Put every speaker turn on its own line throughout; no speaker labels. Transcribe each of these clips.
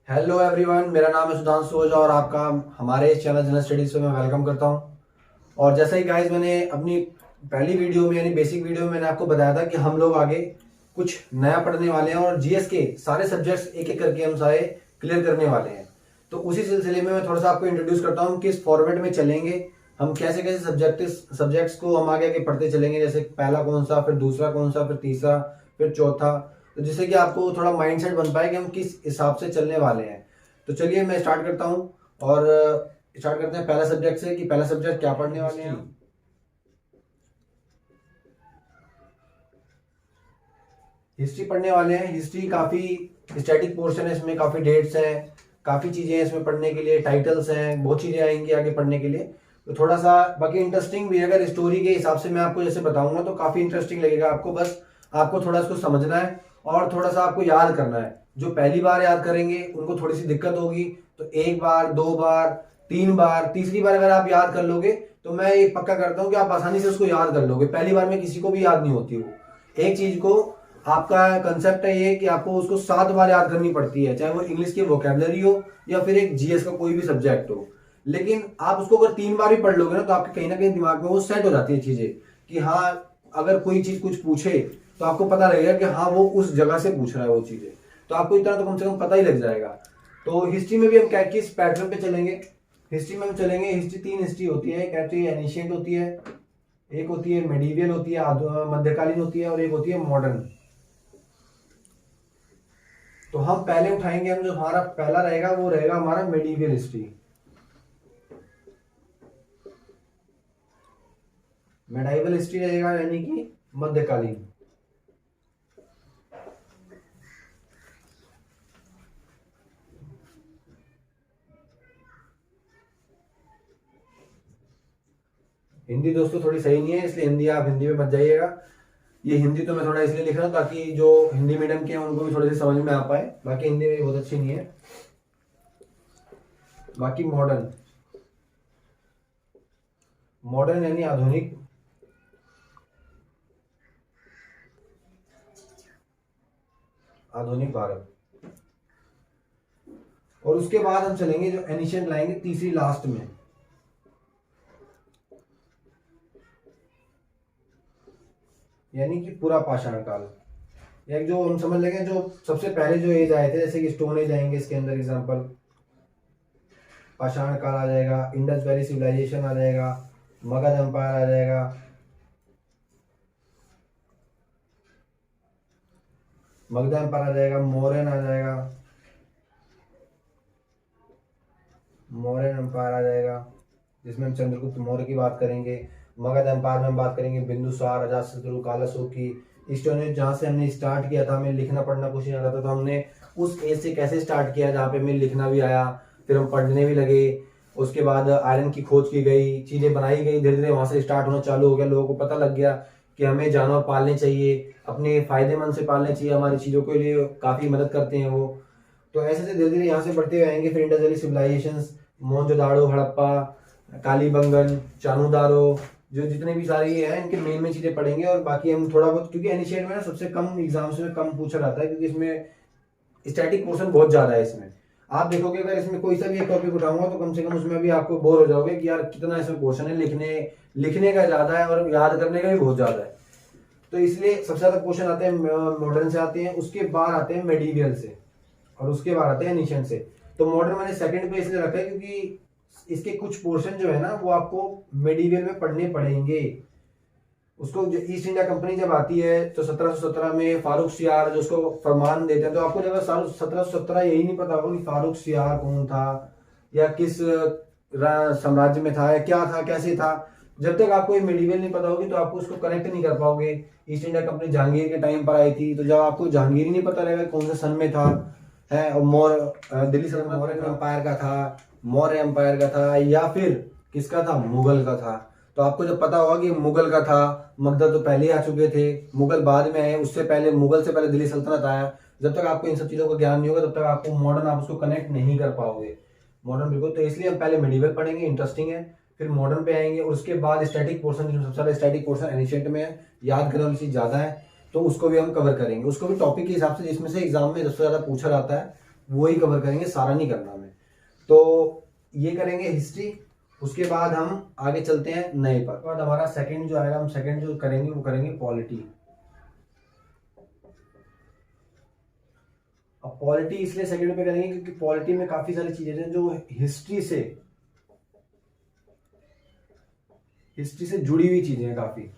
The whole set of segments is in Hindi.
हेलो एवरीवन, मेरा नाम है सुधांशु ओझा और आपका हमारे इस चैनल जनरल स्टडीज पे मैं वेलकम करता हूं। और जैसा ही गाइस मैंने अपनी पहली वीडियो में यानी बेसिक वीडियो में मैंने आपको बताया था कि हम लोग आगे कुछ नया पढ़ने वाले हैं और जीएस के सारे सब्जेक्ट्स एक एक करके हम सारे क्लियर करने वाले हैं। तो उसी सिलसिले में मैं थोड़ा सा आपको इंट्रोड्यूस करता हूँ किस फॉर्मेट में चलेंगे, हम कैसे कैसे सब्जेक्ट्स को हम आगे आगे पढ़ते चलेंगे, जैसे पहला कौन सा, फिर दूसरा कौन सा, फिर तीसरा, फिर चौथा। तो जिससे कि आपको थोड़ा माइंडसेट बन पाए कि हम किस हिसाब से चलने वाले हैं। तो चलिए मैं स्टार्ट करता हूँ और स्टार्ट करते हैं पहला सब्जेक्ट से कि पहला सब्जेक्ट क्या पढ़ने वाले हैं हम। हिस्ट्री पढ़ने वाले हैं। हिस्ट्री काफी स्टैटिक पोर्शन है, इसमें काफी डेट्स हैं, काफी चीजें हैं इसमें पढ़ने के लिए, टाइटल्स हैं, बहुत चीजें आएंगी आगे पढ़ने के लिए। तो थोड़ा सा बाकी इंटरेस्टिंग भी है, अगर स्टोरी के हिसाब से मैं आपको जैसे बताऊंगा तो काफी इंटरेस्टिंग लगेगा आपको। बस आपको थोड़ा इसको समझना है और थोड़ा सा आपको याद करना है। जो पहली बार याद करेंगे उनको थोड़ी सी दिक्कत होगी, तो एक बार, दो बार, तीन बार, तीसरी बार अगर आप याद कर लोगे तो मैं ये पक्का करता हूँ कि आप आसानी से उसको याद कर लोगे। पहली बार में किसी को भी याद नहीं होती वो एक चीज को। आपका कंसेप्ट है ये कि आपको उसको 7 बार याद करनी पड़ती है, चाहे वो इंग्लिश की वोकेबलरी हो या फिर एक जीएस का कोई भी सब्जेक्ट हो। लेकिन आप उसको अगर 3 बार भी पढ़ लोगे ना तो आपके कहीं ना कहीं दिमाग में वो सेट हो जाती है चीजें कि हाँ, अगर कोई चीज कुछ पूछे तो आपको पता लगेगा कि हाँ वो उस जगह से पूछ रहा है वो चीजें। तो आपको इतना तो कम से कम पता ही लग जाएगा। तो हिस्ट्री में भी हम क्या किस पैटर्न पे चलेंगे, हिस्ट्री में हम चलेंगे। हिस्ट्री 3 हिस्ट्री होती है, एक एनिशियंट होती है, एक होती है मेडिवियल होती है, मध्यकालीन होती है, और एक होती है मॉडर्न। तो हम पहले उठाएंगे, हम जो हमारा पहला रहेगा वो रहेगा हमारा मेडिवियल हिस्ट्री। मेडाइवल हिस्ट्री रहेगा यानी कि मध्यकालीन। हिंदी दोस्तों थोड़ी सही नहीं है, इसलिए हिंदी आप हिंदी में मत जाइएगा। ये हिंदी तो मैं थोड़ा इसलिए लिख रहा हूँ ताकि जो हिंदी मीडियम के हैं उनको भी थोड़ी सी समझ में आ पाए। बाकी हिंदी मेरी बहुत अच्छी नहीं है। बाकी मॉडर्न, मॉडर्न यानी आधुनिक। आधुनिक भारत। और उसके बाद हम चलेंगे जो एनिशियंट लाएंगे तीसरी लास्ट में। यानी कि पूरा पाषाण काल, या जो हम समझ लेंगे जो सबसे पहले जो एज आए थे, जैसे कि स्टोन एज आएंगे इसके अंदर एग्जांपल, पाषाण काल आ जाएगा, इंडस वैली सिविलाइजेशन आ जाएगा, मगध एम्पायर आ जाएगा, मगध एम्पायर आ जाएगा, मौर्यन आ जाएगा, मौर्यन एम्पायर आ जाएगा जिसमें हम चंद्रगुप्त मौर्य की बात करेंगे। मगध एम्पायर में हम बात करेंगे बिंदुसार, अजातशत्रु, कालाशोकी। स्टोन एज जहाँ से हमने स्टार्ट किया था, हमें लिखना पढ़ना कुछ नहीं आता था, तो हमने उस एज से कैसे स्टार्ट किया जहाँ पे हमें लिखना भी आया, फिर हम पढ़ने भी लगे। उसके बाद आयरन की खोज की गई, चीजें बनाई गई, धीरे धीरे वहां से स्टार्ट होना चालू हो गया। लोगों को पता लग गया कि हमें जानवर पालने चाहिए, अपने फायदेमंद से पालने चाहिए, हमारी चीजों के लिए काफी मदद करते हैं वो। तो ऐसे से धीरे धीरे यहाँ से बढ़ते हुए आएंगे। फिर Indus valley civilisation, Mohenjodaro, Harappa, Kalibangan, Chanhudaro, जो जितने भी सारे ये हैं इनके मेन में चीजें पढ़ेंगे। और बाकी हम थोड़ा बहुत, क्योंकि एनिशिएट में ना सबसे कम एग्जाम्स में कम पूछा जाता है, क्योंकि इसमें स्टैटिक पोर्शन बहुत ज्यादा है। इसमें आप देखोगे अगर इसमें कोई सा भी एक टॉपिक उठाऊंगा तो कम से कम उसमें भी आपको बोर हो जाओगे कि यार कितना इसमें पोर्शन है, लिखने का ज्यादा है और याद करने का भी बहुत ज्यादा है। तो इसलिए सबसे ज्यादा क्वेश्चन आते हैं मॉडर्न से आते हैं, उसके बाद आते हैं मेडिवियल से, और उसके बाद आते हैं एनिशिएंट से। तो मॉडर्न मैंने सेकंड पे इसलिए रखा है क्योंकि इसके कुछ पोर्शन जो है ना वो आपको मेडिवियल में पढ़ने पड़ेंगे। उसको ईस्ट इंडिया कंपनी जब आती है तो 1717 में फारूक सियार जो उसको फरमान देते हैं, तो आपको जब 1717 यही नहीं पता होगा कि फारूक सियार कौन था या किस साम्राज्य में था या क्या था, कैसे था। जब तक आपको ये मेडिवल नहीं पता होगी तो आपको उसको कनेक्ट नहीं कर पाओगे। ईस्ट इंडिया कंपनी जहांगीर के टाइम पर आई थी, तो जब आपको जहांगीर ही नहीं पता रहेगा कौन से सन में था है, और दिल्ली सल्तनत मौर्य एम्पायर का था, मौर्य एम्पायर का था, या फिर किसका था, मुगल का था। तो आपको जब पता होगा कि मुगल का था, मगध तो पहले आ चुके थे, मुगल बाद में आए, उससे पहले मुगल से पहले दिल्ली सल्तनत आया। जब तक आपको इन सब चीजों का ज्ञान नहीं होगा तब तक आपको मॉडर्न आप उसको कनेक्ट नहीं कर पाओगे। मॉडर्न बिल्कुल, तो इसलिए हम पहले मेडिवल पढ़ेंगे, इंटरेस्टिंग है, फिर मॉडर्न पे आएंगे, और उसके बाद स्टैटिक पोर्शन, जो सबसे ज्यादा स्टैटिक पोर्शन एनिशिएंट में है, याद करने वाली चीज ज्यादा है, तो उसको भी हम कवर करेंगे। उसको भी टॉपिक के हिसाब से जिसमें से एग्जाम में सबसे ज्यादा पूछा जाता है वही कवर करेंगे, सारा नहीं करना हमें। तो ये करेंगे हिस्ट्री। उसके बाद हम आगे चलते हैं नए पर। उसके बाद हमारा सेकंड जो आएगा, हम सेकंड जो करेंगे वो करेंगे पॉलिटी। अब पॉलिटी इसलिए सेकंड पे करेंगे क्योंकि पॉलिटी में काफी सारी चीजें हैं जो हिस्ट्री से जुड़ी हुई चीजें हैं काफी।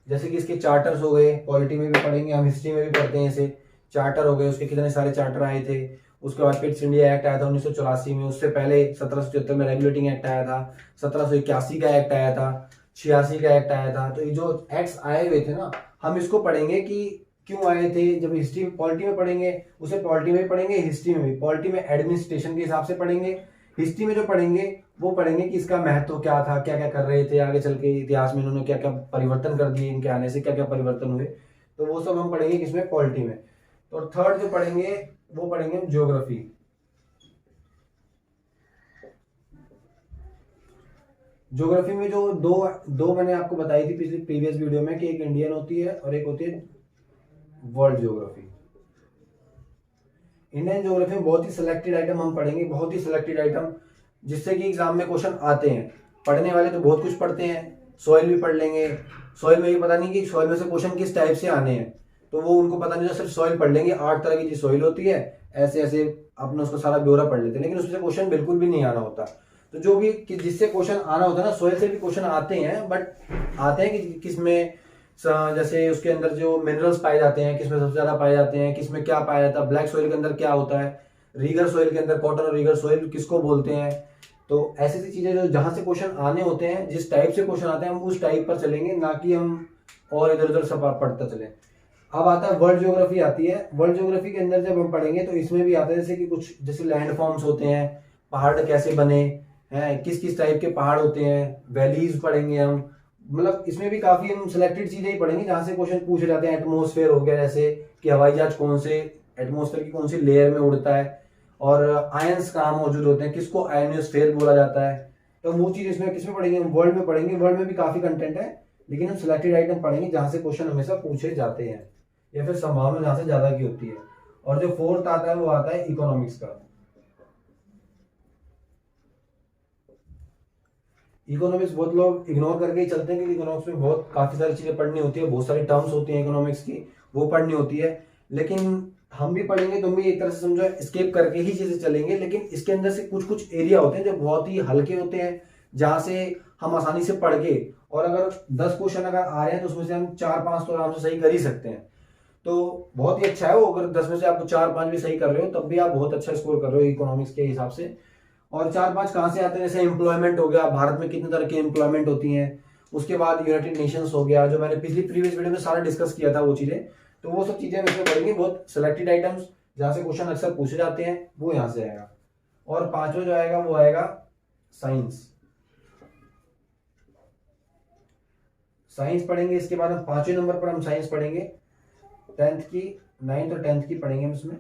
जैसे कि इसके चार्टर्स हो गए, पॉलिटी में भी पढ़ेंगे हम, हिस्ट्री में भी पढ़ते हैं इसे। चार्टर हो गए, उसके कितने सारे चार्टर आए थे। उसके बाद पिट्स इंडिया एक्ट आया था 1984 में। उससे पहले 1776 में रेगुलेटिंग एक्ट आया था। 1781 का एक्ट आया था। 86 का एक्ट आया था। तो ये जो एक्ट्स आए हुए थे ना, हम इसको पढ़ेंगे कि क्यों आए थे। जब हिस्ट्री पॉलिटी में पढ़ेंगे, उसे पॉलिटी में भी पढ़ेंगे, हिस्ट्री में भी। पॉलिटी में एडमिनिस्ट्रेशन के हिसाब से पढ़ेंगे, हिस्ट्री में जो पढ़ेंगे वो पढ़ेंगे कि इसका महत्व क्या था, क्या क्या कर रहे थे आगे चल के इतिहास में, इन्होंने क्या क्या परिवर्तन कर दिए, इनके आने से क्या क्या परिवर्तन हुए। तो वो सब हम पढ़ेंगे किसमें, पॉलिटी में। तो थर्ड जो पढ़ेंगे वो पढ़ेंगे हम ज्योग्राफी। ज्योग्राफी में जो दो मैंने आपको बताई थी पिछली प्रीवियस वीडियो में, कि एक इंडियन होती है और एक होती है वर्ल्ड ज्योग्राफी। इंडियन ज्योग्राफी में बहुत ही सिलेक्टेड आइटम हम पढ़ेंगे, बहुत ही सिलेक्टेड आइटम, जिससे कि एग्जाम में क्वेश्चन आते हैं। पढ़ने वाले तो बहुत कुछ पढ़ते हैं, सॉइल भी पढ़ लेंगे। सॉइल में ये पता नहीं कि सॉइल में से क्वेश्चन किस टाइप से आने हैं, तो वो उनको पता नहीं, सिर्फ सॉइल पढ़ लेंगे। 8 तरह की सॉइल होती है, ऐसे ऐसे अपने उसका सारा ब्यौरा पढ़ लेते हैं, लेकिन उससे क्वेश्चन बिल्कुल भी नहीं आना होता। तो जो भी जिससे क्वेश्चन आना होता है ना, सॉइल से भी क्वेश्चन आते हैं, बट आते हैं कि किसमें, जैसे उसके अंदर जो मिनरल्स पाए जाते हैं, किसमें सबसे ज्यादा पाए जाते हैं, किसमें क्या पाया जाता है, ब्लैक सॉइल के अंदर क्या होता है, रीगर सॉइल के अंदर, कॉटन और रीगर सॉइल किसको बोलते हैं। तो ऐसी ऐसी चीजें जो जहां से क्वेश्चन आने होते हैं, जिस टाइप से क्वेश्चन आते हैं, हम उस टाइप पर चलेंगे, ना कि हम और इधर उधर सब पढ़ते चले। अब आता है वर्ल्ड ज्योग्राफी आती है। वर्ल्ड ज्योग्राफी के अंदर जब हम पढ़ेंगे तो इसमें भी आता है जैसे कि कुछ जैसे लैंड फॉर्म्स होते हैं, पहाड़ कैसे बने हैं, किस किस टाइप के पहाड़ होते हैं, वैलीज पढ़ेंगे हम। मतलब इसमें भी काफी हम सिलेक्टेड चीजें ही पढ़ेंगे जहां से क्वेश्चन पूछे जाते हैं। एटमोस्फेयर हो गया, जैसे कि हवाई जहाज कौन से एटमोस्फेयर की कौन सी लेयर में उड़ता है, और आयंस कहाँ मौजूद होते हैं, किसको आयनोस्फेयर बोला जाता है। तो वो चीज इसमें किसमें पढ़ेंगे, वर्ल्ड में पढ़ेंगे। वर्ल्ड में भी काफी कंटेंट है, लेकिन हम सिलेक्टेड आइटम पढ़ेंगे जहां से क्वेश्चन हमेशा पूछे जाते हैं, या फिर संभावना जहां से ज्यादा की होती है। और जो फोर्थ आता है वो आता है इकोनॉमिक्स का। इकोनॉमिक्स बहुत लोग इग्नोर करके ही चलते हैं, क्योंकि इकोनॉमिक्स में बहुत काफी सारी चीजें पढ़नी होती है, बहुत सारी टर्म्स होती हैं इकोनॉमिक्स की, वो पढ़नी होती है। लेकिन हम भी पढ़ेंगे, तुम भी एक तरह से समझो स्केप करके ही चीजें चलेंगे। लेकिन इसके अंदर से कुछ कुछ एरिया होते हैं जो बहुत ही हल्के होते हैं, जहां से हम आसानी से पढ़ के, और अगर 10 क्वेश्चन अगर आ रहे हैं तो उसमें से हम 4-5 तो आराम से सही कर ही सकते हैं। तो बहुत ही अच्छा है वो, अगर 10 में से आप 4-5 भी सही कर रहे हो तब भी आप बहुत अच्छा स्कोर कर रहे हो इकोनॉमिक्स के हिसाब से। और 4-5 कहाँ से आते हैं, जैसे एम्प्लॉयमेंट हो गया, भारत में कितने तरह की एम्प्लॉयमेंट होती हैं। उसके बाद यूनाइटेड नेशंस हो गया, जो मैंने पिछली प्रीवियस वीडियो में सारा डिस्कस किया था वो चीजें। तो वो सब चीजें हम इसमें पढ़ेंगे, बहुत सिलेक्टेड आइटम्स जहाँ से क्वेश्चन अक्सर पूछे जाते हैं, वो यहाँ से आएगा। और पांचवा जो आएगा वो आएगा साइंस। साइंस पढ़ेंगे, इसके बाद हम 5वें नंबर पर हम साइंस पढ़ेंगे। 10th की, 9th और 10th की पढ़ेंगे हम इसमें।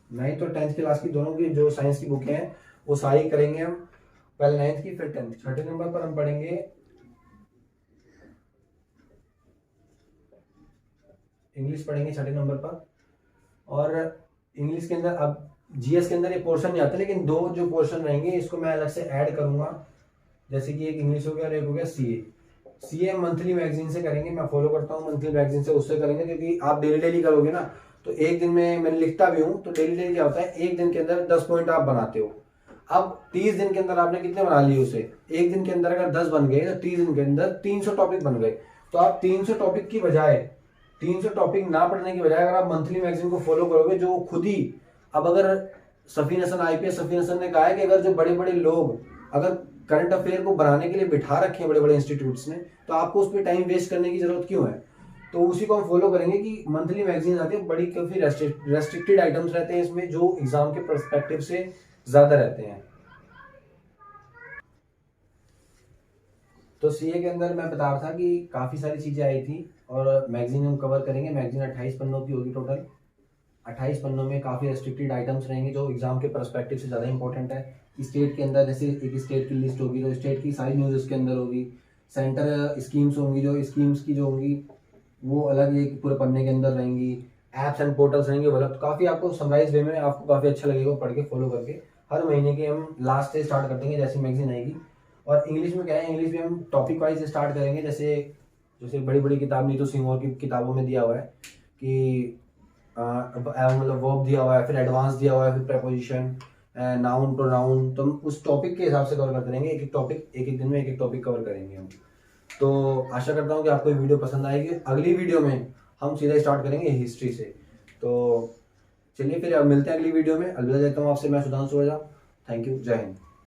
9th और 10th क्लास की दोनों की जो साइंस की बुकें हैं वो सारी करेंगे हम, पहले 9th की फिर 10th। 6ठे नंबर पर हम पढ़ेंगे इंग्लिश, पढ़ेंगे 6ठे नंबर पर। और इंग्लिश के अंदर अब जीएस के अंदर ये पोर्शन नहीं आता, लेकिन 2 जो पोर्शन रहेंगे इसको मैं अलग से ऐड करूंगा। जैसे कि एक इंग्लिश हो गया और एक हो गया सीए मंथली मैगजीन से करेंगे। मैं फॉलो करता हूँ मंथली मैगजीन से, उससे करेंगे, क्योंकि आप डेली डेली करोगे ना तो एक दिन में, मैं लिखता भी हूँ तो डेली डेली क्या होता है, एक दिन के अंदर 10 पॉइंट आप बनाते हो। अब 30 दिन के अंदर आपने कितने बना लिए उसे, एक दिन के अंदर अगर 10 बन गए तो 30 दिन के अंदर 300 टॉपिक बन गए। तो आप 300 टॉपिक की बजाय, 300 टॉपिक ना पढ़ने की बजाय, अगर आप मंथली मैगजीन को फॉलो करोगे, जो खुद ही, अब अगर सफीन हसन आईपीएस सफीन हसन ने कहा है कि अगर जो बड़े बड़े लोग अगर करंट अफेयर को बनाने के लिए बिठा रखे हैं बड़े बड़े इंस्टीट्यूट्स ने, तो आपको उस पर टाइम वेस्ट करने की जरूरत क्यों है। तो उसी को हम फॉलो करेंगे कि मंथली मैगजीन आती है, बड़ी काफी रेस्ट्रिक्टेड आइटम्स रहते हैं इसमें, जो एग्जाम के पर्सपेक्टिव से ज्यादा रहते हैं। तो सीए के अंदर मैं बता रहा था कि काफी सारी चीजें आई थी, और मैगजीन हम कवर करेंगे। मैगजीन 28 पन्नों की होगी टोटल। 28 पन्नों में काफी रेस्ट्रिक्टेड आइटम्स रहेंगे जो एग्जाम के पर्सपेक्टिव से ज्यादा इंपॉर्टेंट है। स्टेट के अंदर जैसे एक स्टेट की लिस्ट होगी तो स्टेट की सारी न्यूज इसके अंदर होगी। सेंटर स्कीम्स होंगी, जो स्कीम्स की जो होंगी वो अलग एक पूरे पन्ने के अंदर रहेंगी। एप्स एंड पोर्टल्स रहेंगे वो अलग। तो काफ़ी आपको समराइज वे में आपको काफ़ी अच्छा लगेगा पढ़ के फॉलो करके। हर महीने के हम लास्ट से स्टार्ट कर देंगे जैसे मैगजीन आएगी। और इंग्लिश में क्या है, इंग्लिश में हम टॉपिक वाइज स्टार्ट करेंगे। जैसे जैसे बड़ी बड़ी किताब नीतू सिंह और की किताबों में दिया हुआ है कि मतलब वर्ब दिया हुआ है, फिर एडवांस दिया हुआ है, फिर प्रेपोजिशन, नाउन प्रोनाउन। तो हम उस टॉपिक के हिसाब से कवर करते रहेंगे। एक एक टॉपिक एक एक दिन में एक एक टॉपिक कवर करेंगे हम। तो आशा करता हूँ कि आपको ये वीडियो पसंद आएगी। अगली वीडियो में हम सीधा स्टार्ट करेंगे हिस्ट्री से। तो चलिए फिर अब मिलते हैं अगली वीडियो में। अलविदा देता हूँ आपसे, मैं सुधांशु ओझा। थैंक यू, जय हिंद।